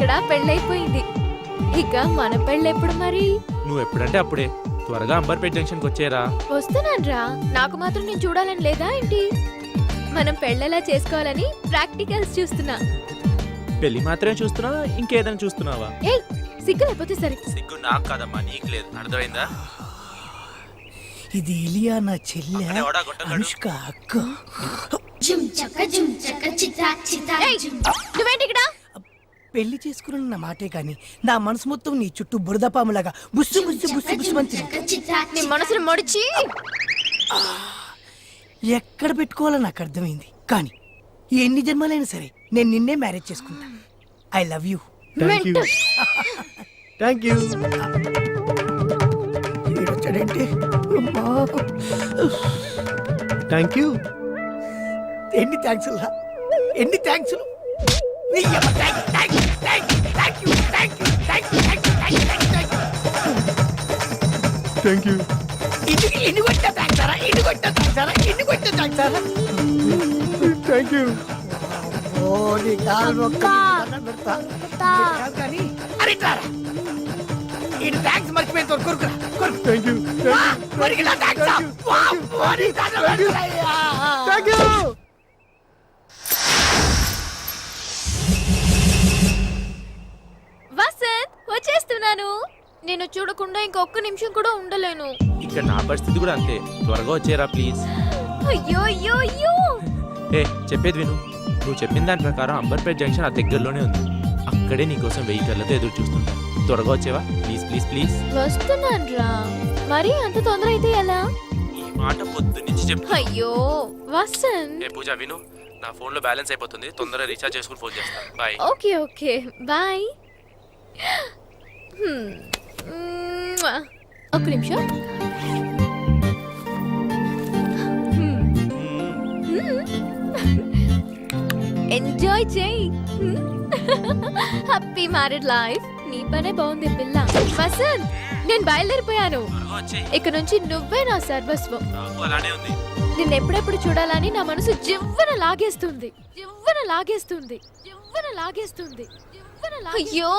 ఇక్కడ పెళ్ళైపోయింది. ఇక మన పెళ్ళెప్పుడు మరి? నువ్వు ఎప్పుడంటే అప్పుడే. త్వరగా అంబర్పేట్ జంక్షన్కి వచ్చేరా. వస్తున్నాన్రా. నాకు మాత్రం నేను చూడాలని లేదా ఏంటి? మనం పెళ్ళెలా చేసుకోవాలని ప్రాక్టికల్స్ చూస్తున్నా. పెళ్లి మాత్రమే చూస్తున్నావా, ఇంకేదైనా చూస్తున్నావా? ఏయ్, సిగ్గు లేకపోతే సరే. సిగ్గు నాకు కాదమ్మా, నీకు లేదు. అర్థమైందా? ఇది ఇలియానా చెల్లె, అనుష్క అక్క. ఏయ్, నువ్వేంటి ఇక్కడ? పెళ్లి చేసుకున్న మాటే కాని నా మనసు మొత్తం నీ చుట్టూ బురదపాములాగా బుస్సు బుస్సు బుస్సు బుస్సు మంచి. నీ మనసును మొడిచి ఎక్కడ పెట్టుకోవాలో నాకు అర్థమైంది. కానీ ఎన్ని జన్మలైనా సరే నేను నిన్నే మ్యారేజ్ చేసుకుంటా. I love you. Thank you. వచ్చాడంటే థ్యాంక్ యూ. ఎన్ని థ్యాంక్స్ రా, ఎన్ని థ్యాంక్స్. Thank you. ఎన్ని కొట్ట థ్యాంక్స్ రా, ఎన్ని కొట్ట థ్యాంక్స్ రా, ఎన్ని కొట్ట థ్యాంక్స్ రా. Thank you. ఓ నీ కాలు మొక్క కానీ అరే రారా, ఇది థ్యాంక్స్ మర్చిపోయిన కొరుకురా కొరుకు. Thank you. Thank you. Vasanth, వచ్చేస్తున్నాను. నేను చూడకుండా ఇంకొక్క నిమిషం కూడా ఉండలేను. ఇక్కడ నా పరిస్థితి కూడా అంతే. త్వరగా వచ్చేరా ప్లీజ్. అయ్యో అయ్యో అయ్యో. ఏ, చెప్పేది విను. నువ్వు చెప్పిన దాని ప్రకారం అంబర్పేట్ జంక్షన్ ఆ దగ్గరలోనే ఉంది. అక్కడే నీకోసం వెహికల్లతో ఎదురు చూస్తుంటా. త్వరగా వచ్చేవా ప్లీజ్ ప్లీజ్ ప్లీజ్. వస్తున్నాను రా. మరి అంత తొందర అయితే ఎలా? ఈ మాట పొద్దు నుంచి చెప్పు. అయ్యో వసంత్. ఏ పూజ విను, నా ఫోన్లో బ్యాలెన్స్ అయిపోతుంది. తొందరగా రీఛార్జ్ చేసుకుని ఫోన్ చేస్తాను. బాయ్. Okay okay bye. ఒక్క నిమిషం. ఎంజాయ్ చేయి. Happy married life. నీ పనే బాగుంది పిల్ల. వసంత్, నేను బయలుదేరిపోయాను. ఇక నుంచి నువ్వే నా సర్వస్వం. అలానే ఉంది. నిన్ను ఎప్పుడెప్పుడు చూడాలని నా మనసు జివ్వన లాగేస్తుంది, జివ్వన లాగేస్తుంది, జివ్వన లాగేస్తుంది. అయ్యో,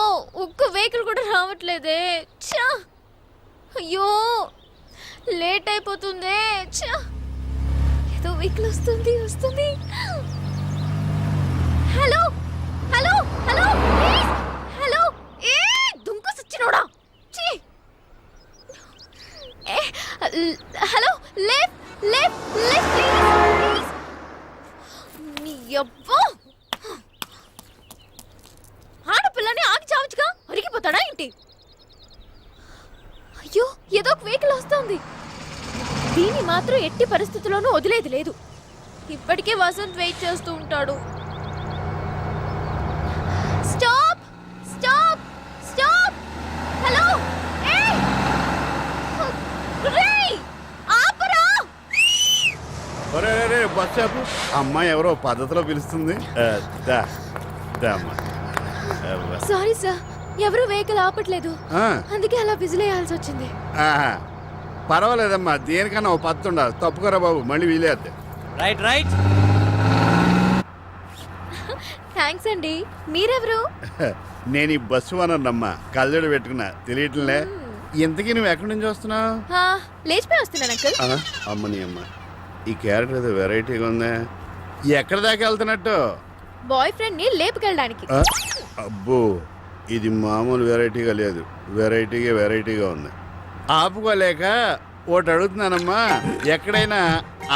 ఒక్క వెహికల్ కూడా రావట్లేదే. ఛా, అయ్యో లేట్ అయిపోతుందే. ఛా, ఏదో వెహికల్ వస్తుంది వస్తుంది. Hello hello hello please. Hello. ఏ దుంకు సచ్చినోడా. ఛీ. ఏ hello, left left left please. నీ అబ్బా, ఆడపిల్లని ఆగి చావచ్చుగా. అరిగిపోతాడా ఏంటి? అయ్యో, ఏదో ఒక వెహికల్ వస్తుంది. దీన్ని మాత్రం ఎట్టి పరిస్థితుల్లోనూ వదిలేది లేదు. ఇప్పటికే వసంత్ వెయిట్ చేస్తూ ఉంటాడు. Stop stop stop. హలో. ఏయ్ రేయ్, ఆపరా. ఒరే బస్ ఆపు. అమ్మాయి ఎవరో పద్ధతిలో పిలుస్తుంది. సారీ సార్, ఎవరు వెహికల్ ఆపట్లేదు. అందుకే అలా విజిలేయాల్సి వచ్చింది. పర్వాలేదమ్మా, దేనికన్నా ఓ పద్ధతి ఉండాలి. తప్పుకోరా బాబు, మళ్ళీ వీలేద్ది. Right right. థ్యాంక్స్ అండి. మీరెవరు? నేను ఈ బస్సు అనమ్మా, కళ్ళజోడు పెట్టుకున్నా, తెలియట్లే. ఇంతకీ నువ్వు ఎక్కడి నుంచి వస్తున్నావు? లేచిపోయి వస్తున్నాను అంకుల్. అమ్మని అమ్మ, ఈ క్యారెక్టర్ ఏదో వెరైటీగా ఉందా. ఎక్కడి దాకా వెళ్తున్నట్టు? బాయ్ ఫ్రెండ్ ని లేపుకెళ్ళడానికి. అబ్బో, ఇది మామూలు వెరైటీగా లేదు, వెరైటీగా ఉంది. ఆపుకోలేక ఒకటి అడుగుతున్నానమ్మా, ఎక్కడైనా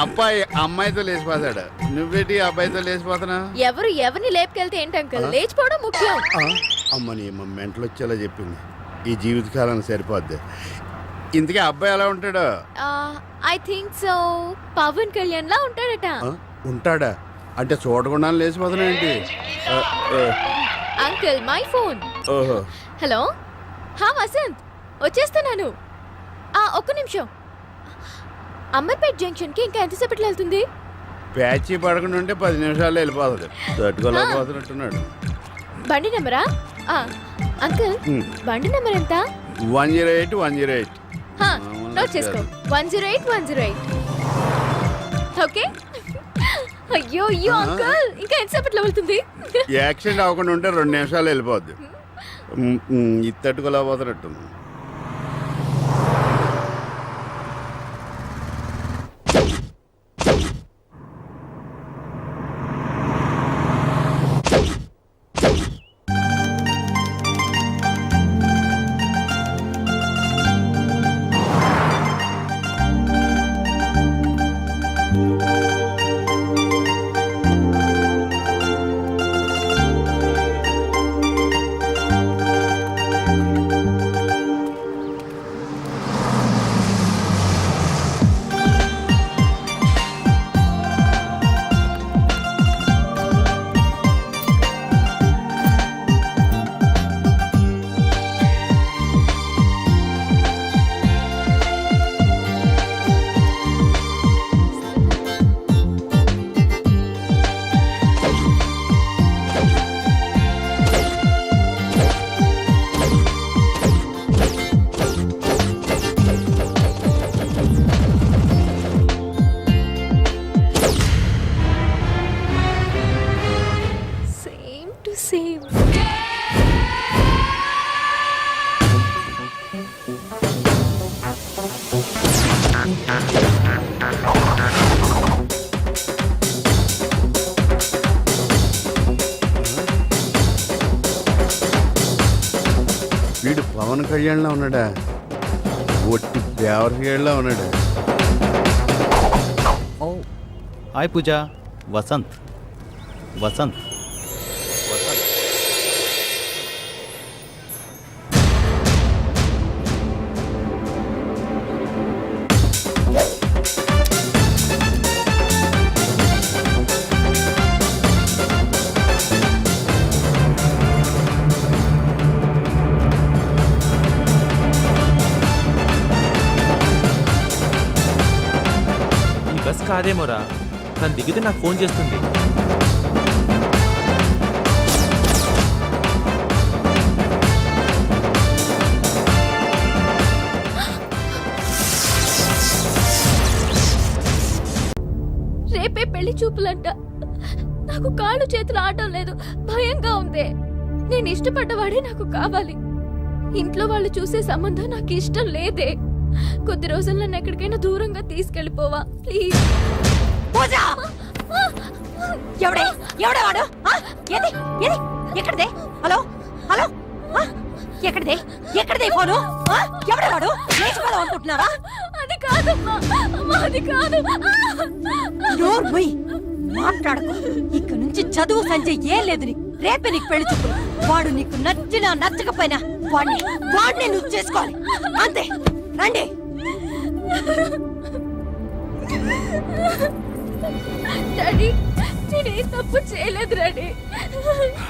అబ్బాయి అమ్మాయితో లేచిపోతాడు, నువ్వేటి అబ్బాయితో లేచిపోతున్నా? ఎవరు ఎవరిని లేపుకెళ్తే ఏంటి అంకుల్, లేచిపోవడం ముఖ్యం. అమ్మని అమ్మ మెంటలు వచ్చేలా చెప్పింది. ఈ జీవితకాలానికి సరిపోద్ది. ఇంతకీ అబ్బాయి ఎలా ఉంటాడు? I think so Pawan Kalyan లా ఉంటాడట. ఉంటాడా? అంటే చూడకుండా లేచిపోతున్నా ఏంటి? Uncle my phone. ఓహో, హలో. వసంత్, వచ్చేస్తున్నాను. ఒక్క నిమిషం. అంబర్పేట్ జంక్షన్ కి ఇంకా ఎంతసేపట్లో వెళ్తుంది? ప్యాచీ పడకుండా ఉంటే 10 నిమిషాల్లో వెళ్ళిపోతుంది. తట్టుకోలేకపోతున్నట్టున్నాడు. బండి నెంబరా? అంకుల్, బండి నెంబర్ ఎంత? 108. నోట్ చేసుకో. 108. ఓకే. అయ్యో అయ్యో అంకుల్, ఇంకా ఎంతసేపట్లో వెళ్తుంది? యాక్సిడెంట్ అవ్వకుండా ఉంటే 2 నిమిషాలు వెళ్ళిపోద్ది. ఇది తట్టుకోలేకపోతున్నట్టుంది. Same to same. వీడు పవన్ కళ్యాణ్లో ఉన్నాడా? ఒట్టి దేవరగాడిలో ఉన్నాడు. హాయ్ పూజ. వసంత్. వసంత్. ఈ బస్ కాదేమోరా, తను దిగితే నాకు ఫోన్ చేస్తుంది. రేపే పెళ్లి చూపులంట. నాకు కాళ్ళు చేతులు ఆడటం లేదు, భయంగా ఉంది. నేను ఇష్టపడ్డవాడే నాకు కావాలి. ఇంట్లో వాళ్ళు చూసే సంబంధం నాకు ఇష్టం లేదే. కొద్ది రోజుల్లో నన్ను ఎక్కడికైనా దూరంగా తీసుకెళ్ళిపోవా ప్లీజ్. పూజ! ఎవడే ఎవడే వాడు? ఆ? ఏది ఏది ఎక్కడిదే? హలో హలో ఆ? ఎక్కడిదే ఎక్కడిదే ఫోను? ఆ? ఎవడే వాడు? లేచిపోదాం అనుకుంటున్నావా? అది కాదమ్మా, అమ్మా, అది కాదు. నోరు మూయ్. మాట్లాడకు. ఇక నుంచి చదువు సంజయ్ ఏం లేదు నీకు. రేపే నీకు పెళ్లి చూపులు. వాడు నీకు నచ్చినా నచ్చకపోయినా వాడిని నువ్వు చేసుకోవాలి అంతే. రండి. డాడీ, నేనే తప్పు చేయలేదు డాడీ.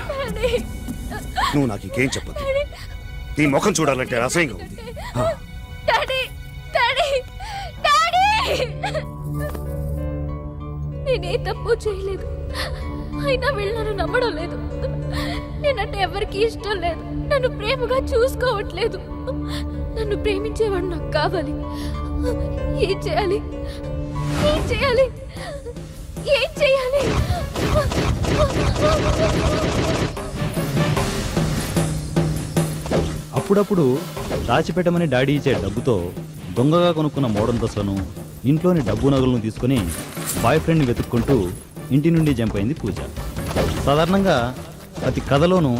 డాడీ, నువ్వు నాకు ఇంకేం చెప్పదు. నీ ముఖం చూడాలంటే అసహ్యంగా ఉంది. Daddy, daddy, daddy. నేనే తప్పు చేయలేదు, అయినా వీళ్ళు నన్ను నమ్మడం లేదు. నేనంటే ఎవరికి ఇష్టం లేదు, నన్ను ప్రేమగా చూసుకోవట్లేదు. నన్ను ప్రేమించేవాడు నాకు కావాలి. ఏం చేయాలి? ఏం చేయాలి? ఏం చేయాలి? అప్పుడప్పుడు దాచిపెట్టమని డాడీ ఇచ్చే డబ్బుతో దొంగగా కొనుక్కున్న మోడంతస్లను, ఇంట్లోని డబ్బు నగలను తీసుకుని బాయ్ ఫ్రెండ్ని వెతుక్కుంటూ ఇంటి నుండి జంప్ అయింది పూజ. సాధారణంగా ప్రతి కథలోనూ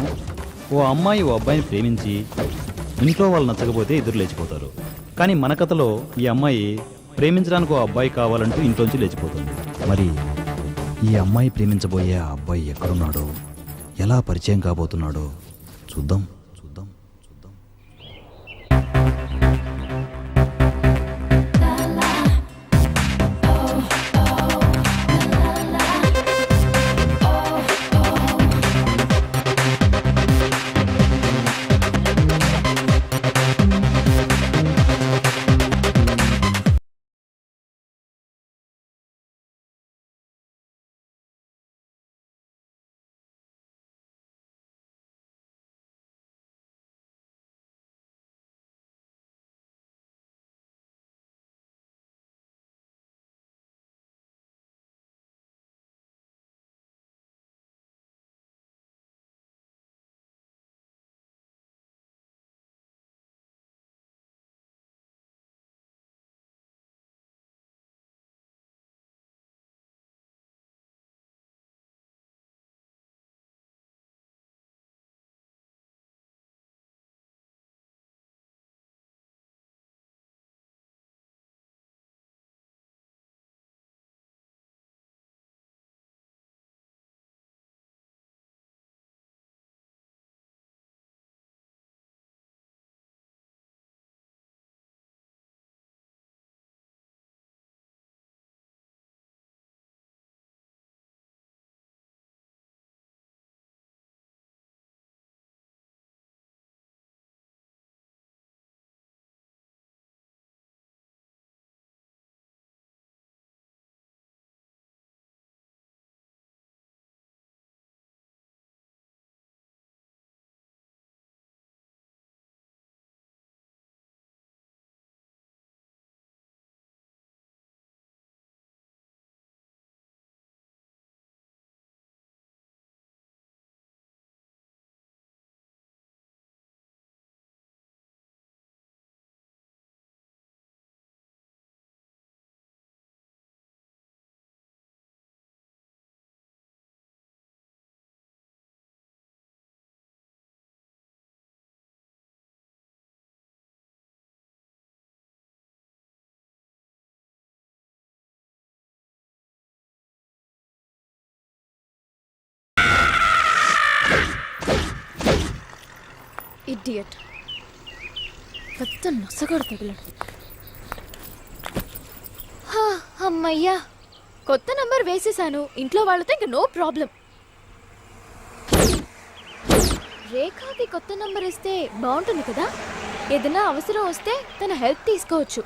ఓ అమ్మాయి ఓ అబ్బాయిని ప్రేమించి ఇంట్లో వాళ్ళు నచ్చకపోతే ఎదురు లేచిపోతారు. కానీ మన కథలో ఈ అమ్మాయి ప్రేమించడానికి ఓ అబ్బాయి కావాలంటూ ఇంట్లోంచి లేచిపోతుంది. మరి ఈ అమ్మాయి ప్రేమించబోయే ఆ అబ్బాయి ఎక్కడున్నాడో, ఎలా పరిచయం కాబోతున్నాడో చూద్దాం. ఇడియట్. పెద్ద నొసగడు తగిలాడు. అమ్మయ్యా, కొత్త నంబర్ వేసేసాను. ఇంట్లో వాళ్ళతో ఇంక నో ప్రాబ్లం. రేఖాకి కొత్త నంబర్ ఇస్తే బాగుంటుంది కదా. ఏదైనా అవసరం వస్తే తన హెల్ప్ తీసుకోవచ్చు.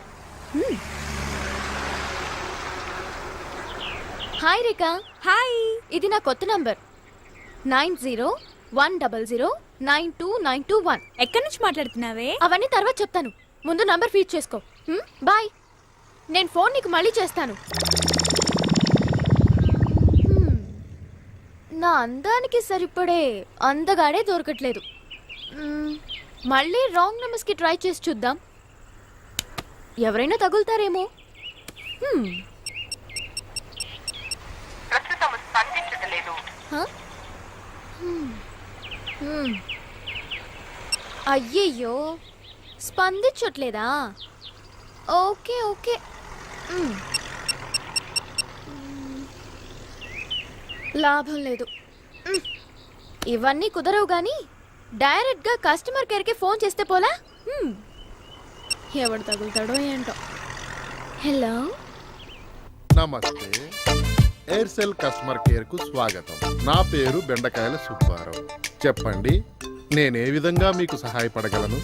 హాయ్ రేఖ. హాయ్. ఇది నా కొత్త నంబర్ 9010092921. ఎక్కడి నుంచి మాట్లాడుతున్నావే? అవన్నీ తర్వాత చెప్తాను. ముందు నంబర్ ఫీడ్ చేసుకో. బాయ్. నేను ఫోన్ నీకు మళ్ళీ చేస్తాను. నా అందానికి సరిపడే అందగాడే దొరకట్లేదు. మళ్ళీ రాంగ్ నెంబర్స్కి ట్రై చేసి చూద్దాం. ఎవరైనా తగులుతారేమో. అయ్యయ్యో, స్పందించట్లేదా? Okay okay. లాభం లేదు. ఇవన్నీ కుదరవు కానీ డైరెక్ట్గా కస్టమర్ కేర్కి ఫోన్ చేస్తే పోలా? ఎవడు తగులుతాడో ఏంటో. హలో, నమస్తే. ఎయిర్సెల్ కస్టమర్ కేర్ కు స్వాగతం. నా పేరు బెండకాయల సుబ్బారావు. చెప్పండి, నేనే విధంగా మీకు సహాయపడగలను?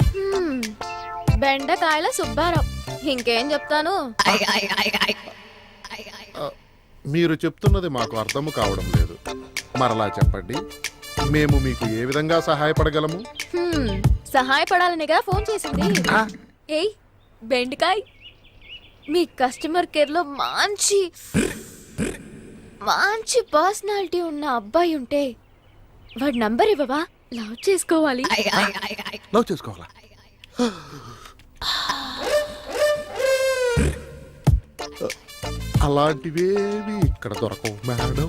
బెండకాయల సుబ్బారావు. ఇంకేం చెప్తాను? మీరు చెప్తున్నది మాకు అర్థము కావడం లేదు. మరలా చెప్పండి, మేము మీకు ఏ విధంగా సహాయపడగలము? సహాయపడాలనిగా ఫోన్ చేసింది. ఏయ్ బెండకాయ్, మీ కస్టమర్ కేర్లో మంచి పర్సనాలిటీ ఉన్న అబ్బాయి ఉంటే వాడి నంబర్ ఇవ్వవా? లవ్ చేసుకోవాలి. లవ్ చేసుకోవాలా? అలాంటివేవి ఇక్కడ దొరకవు మేడం.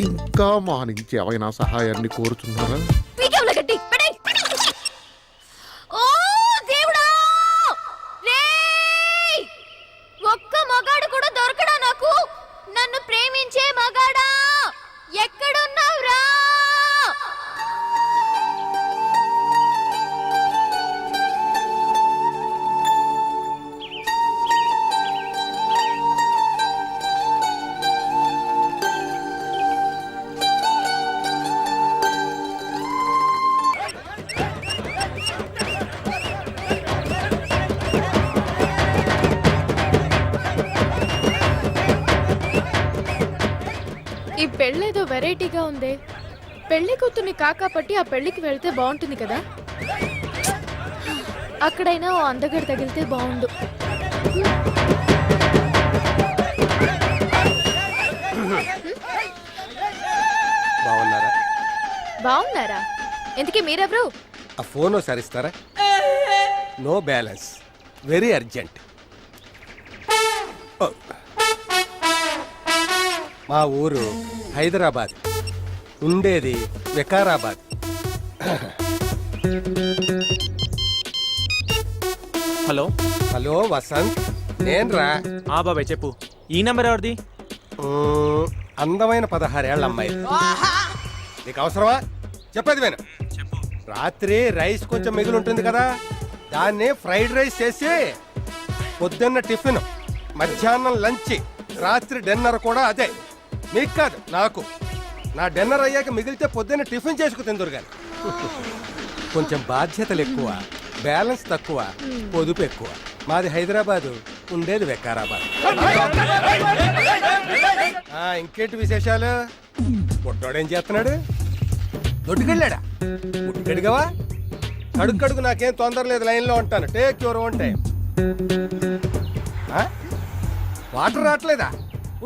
ఇంకా మా నుంచి ఏమైనా సహాయాన్ని కోరుతున్నారా? పీకేవల గడ్డి పడేయ్. ఓ దేవుడా! రేయ్! ఒక్క మగాడు కూడా దొరకడా నాకు? నన్ను ప్రేమించే మగాడా, ఎక్కడున్నావురా? ఈ పెళ్ళేదో వెరైటీగా ఉంది. పెళ్లి కూతుర్ని కాకాపట్టి ఆ పెళ్లికి వెళ్తే బాగుంటుంది కదా. అక్కడైనా ఓ అందగడి తగిలితే బాగుండు. బాగున్నారా? ఎందుకే మీరెవరు? ఆ ఫోన్ ఒకసారి ఇస్తారా? No balance, very urgent. మా ఊరు హైదరాబాద్, ఉండేది వికారాబాద్. హలో. హలో వసంత్, నేనురా. బాబాయ్ చెప్పు. ఈ నెంబర్ ఎవరిది? అందమైన 16 ఏళ్ల అమ్మాయి. నీకు అవసరమా? చెప్పేది విను. రాత్రి రైస్ కొంచెం మిగిలి ఉంటుంది కదా, దాన్ని ఫ్రైడ్ రైస్ చేసి పొద్దున్న టిఫిన్, మధ్యాహ్నం లంచ్, రాత్రి డిన్నర్ కూడా అదే. మీకు కాదు, నాకు. నా డిన్నర్ అయ్యాక మిగిలితే పొద్దున్న టిఫిన్ చేసుకు తిందురు కానీ. కొంచెం బాధ్యతలు ఎక్కువ, బ్యాలెన్స్ తక్కువ, పొదుపు ఎక్కువ. మాది హైదరాబాదు, ఉండేది వికారాబాద్. ఇంకేంటి విశేషాలు? పుట్టోడేం చేస్తున్నాడు? దొడ్డుకెళ్ళాడా? పుట్టుకెడిగావా? కడుగు నాకేం తొందర లేదు, లైన్లో ఉంటాను. Take your own time. Water రావట్లేదా?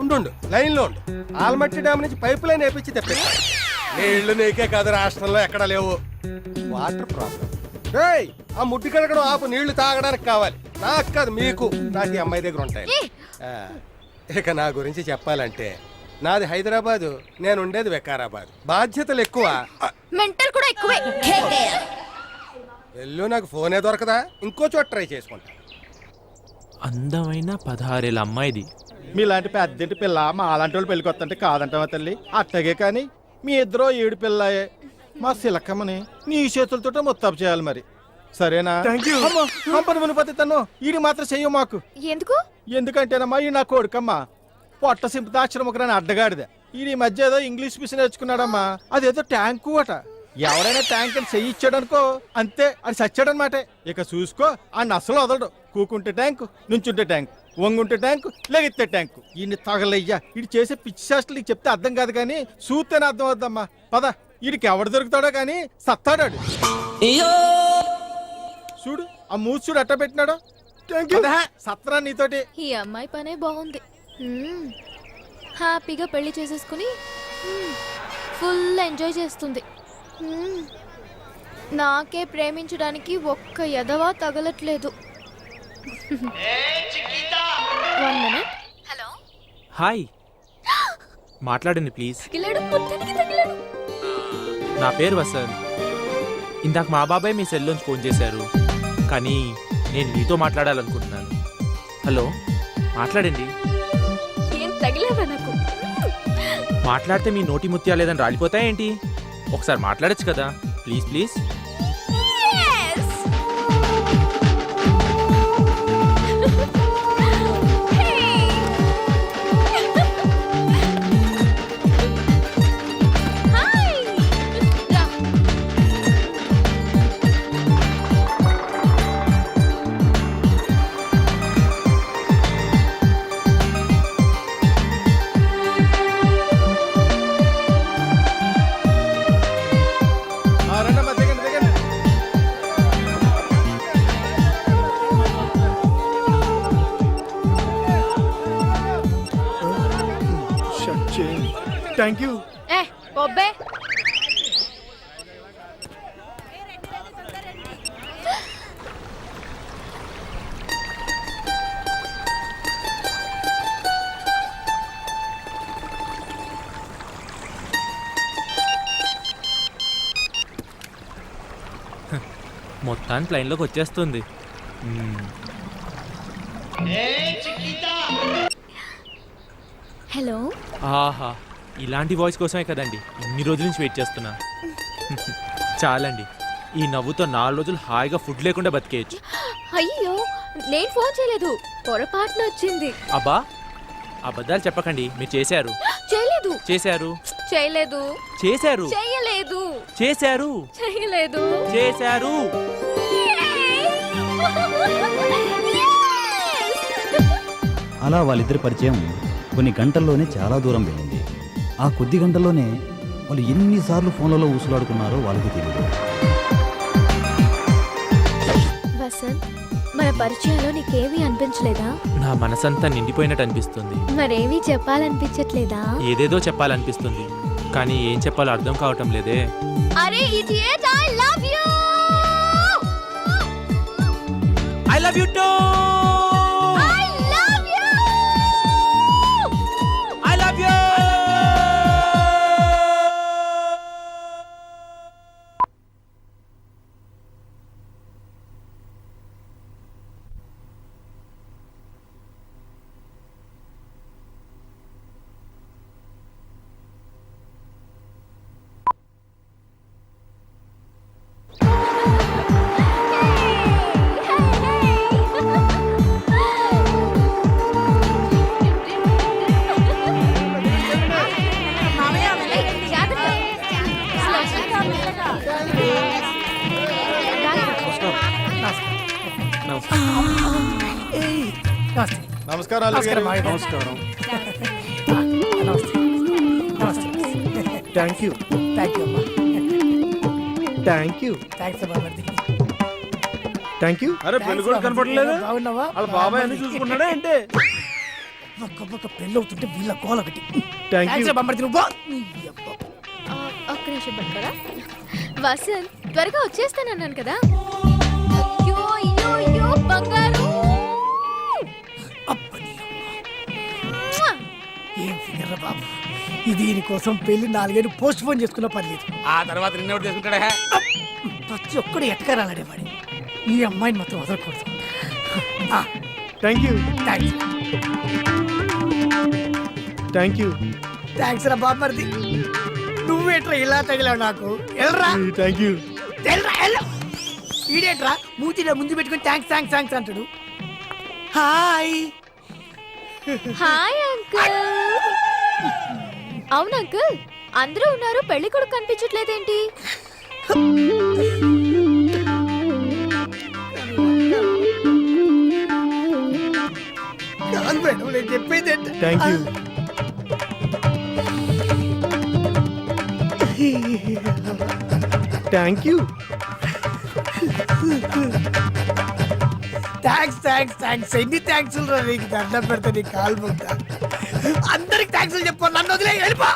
ఉండు, లైన్లో ఉండు. ఆల్మట్టి డ్యామ్ నుంచి పైప్ లైన్ వేపించి తెప్పిస్తా. నీళ్లు నీకే కాదు, రాష్ట్రంలో ఎక్కడా లేవు. Water problem. ఆ ముడ్డి కడగడం ఆపు, నీళ్లు తాగడానికి కావాలి. నాకు కాదు, మీకు. నాకు ఈ అమ్మాయి దగ్గర ఉంటాయి. ఇక నా గురించి చెప్పాలంటే నాది హైదరాబాదు, నేను ఉండేది వికారాబాద్. బాధ్యతలు ఎక్కువ, మెంటల్ కూడా ఎక్కువే. వెళ్ళు, నాకు ఫోనే దొరకదా? ఇంకో చోట ట్రై చేసుకుంటా. అందమైన 16 ఏళ్ళ అమ్మాయిది. మీలాంటి పెద్దంటి పిల్ల మా అలాంటి వాళ్ళు పెళ్ళికి వస్తుంటే కాదంటావా తల్లి? అట్టగే కానీ మీ ఇద్దరు 7 పిల్లయే. మా శిలకమ్మని నీ చేతులతో మొత్తం చేయాలి మరి సరేనా? కంపని వినిపోతే తను ఈడి మాత్రం చెయ్యు మాకు. ఎందుకు? ఎందుకంటేనమ్మా ఈ నా కొడుకమ్మా పొట్ట సింపుత ఆశ్రమకురాని అడ్డగాడిదే. ఈ మధ్య ఏదో ఇంగ్లీష్ మిషన్ నేర్చుకున్నాడమ్మా. అదేదో ట్యాంకు అట. ఎవరైనా ట్యాంక్ అని చెయ్యి ఇచ్చాడనుకో అంతే, అది చచ్చాడనమాట. ఇక చూసుకో ఆ నసలు వదలడు. కూకుంటే ట్యాంకు, నుంచుంటే ట్యాంకు, వంగుంటే ట్యాంకు, లెగితే ట్యాంకు. ఈయన్ని తగలయ్యా. ఇటు చేసే పిచ్చి శాస్త్రాలు నీకు చెప్తే అర్థం కాదు కానీ చూస్తేనే అర్థం అవుద్దమ్మా. పద, వీడికి ఎవడు దొరుకుతాడో కానీ సత్తాడాడు. చూడు ఆ మూసి చూడు అట్ట పెట్టినాడు. సత్రా నీతోటి. ఈ అమ్మాయి పనే బాగుంది. హ్యాపీగా పెళ్లి చేసేసుకుని ఫుల్ ఎంజాయ్ చేస్తుంది. నాకే ప్రేమించడానికి ఒక్క ఎదవా తగలట్లేదు. హలో, హాయ్, మాట్లాడండి ప్లీజ్. తగిలాడు. నా పేరు వసంత్. ఇందాక మా బాబాయ్ మీ సెల్లోంచి ఫోన్ చేశారు, కానీ నేను మీతో మాట్లాడాలనుకుంటున్నాను. హలో, మాట్లాడండి. ఏం తగిలేవా నాకు? మాట్లాడితే మీ నోటి ముత్యాలేదని రాలిపోతాయేంటి? ఒకసారి మాట్లాడచ్చు కదా, ప్లీజ్ ప్లీజ్. Thank you. ఒబ్బే, మొత్తానికి లైన్లోకి వచ్చేస్తుంది. హలో. ఆహా, ఇలాంటి వాయిస్ కోసమే కదండి ఇన్ని రోజుల నుంచి వెయిట్ చేస్తున్నా. చాలండి, ఈ నవ్వుతో 4 రోజులు హాయిగా ఫుడ్ లేకుండా బతికేయచ్చు. అయ్యో, నేను ఫోన్ చేయలేదు, పొరపాటున వచ్చింది. అబ్బా, అబద్ధాలు చెప్పకండి. మీరు చేశారు. చేయలేదు. చేశారు. చేయలేదు. చేశారు. చేయలేదు. చేశారు. చేయలేదు. చేశారు. అలా వాళ్ళిద్దరి పరిచయం కొన్ని గంటల్లోనే చాలా దూరం వెళ్ళింది. ఆ కొద్ది గంటల్లోనే వాళ్ళు ఎన్నిసార్లు ఫోన్లలో ఊసులాడుకున్నారో వాళ్ళకి తెలియదు. వసంత్, మన పరిచయంలో నీకేమీ అనిపించలేదా? నా మనసంతా నిండిపోయినట్టు అనిపిస్తుంది. మరేమీ చెప్పాలనిపించట్లేదా? ఏదేదో చెప్పాలనిపిస్తుంది, కానీ ఏం చెప్పాలో అర్థం కావటం లేదే. అరే idiot, I love you. I love you two. I love you. I love you. నమస్కారాలు. నమస్కారం. Thank you. థ్యాంక్ యూ అమ్మా. Thank you. థ్యాంక్స్ అమ్మా. Thank you. అరే, పెళ్లి కూడా కనపడలేదు. బాగున్నావా? వాళ్ళ బాబాయ్ అన్ని చూసుకుంటాడే అంటే. ఒక్క పెళ్ళి అవుతుంటే వీళ్ళ గోల ఒకటి. Thank you. ఒక్క నిమిషం పట్టుకోరా. వసంత్, త్వరగా వచ్చేస్తానన్నాను కదా. అయ్యో అయ్యో అయ్యో బంగారు. ఏం ఫిగర్ బాబు, దీనికోసం పెళ్లి 4 ఏళ్ళు పోస్ట్ పోన్ చేసుకున్న పర్లేదు. ఆ తర్వాత నిన్నెవరు చేసుకుంటాడా? ప్రతి ఒక్కడు ఎట్టకారాలనే వాడి. ఈ అమ్మాయిని మాత్రం వదలకూడదు. Thank you. Thanks. Thank you. Thanks రా బాబు మరిది. నువ్వేట్రా ఇలా తగిలావు నాకు ఎల్రా థ్యాంక్ యూ. ఎల్రా ఎల్లు ఈడేట్రా మూతిలో ముందు పెట్టుకుని థ్యాంక్స్ థ్యాంక్స్ థ్యాంక్స్ అంటాడు. Hi hi uncle. అవును అంకుల్, అందరూ ఉన్నారు, పెళ్లి కొడుకు కనిపించట్లేదేంటి? కాదు మేడం, నేను చెప్పేది thank you. Thank you thanks thanks thanks. ఎన్ని థ్యాంక్స్ రా నీకు, దండం పెడతా నీ కాలు మొక్తా. అందరికి థ్యాంక్స్ చెప్పు, నన్ను వదిలే వెళ్ళిపో.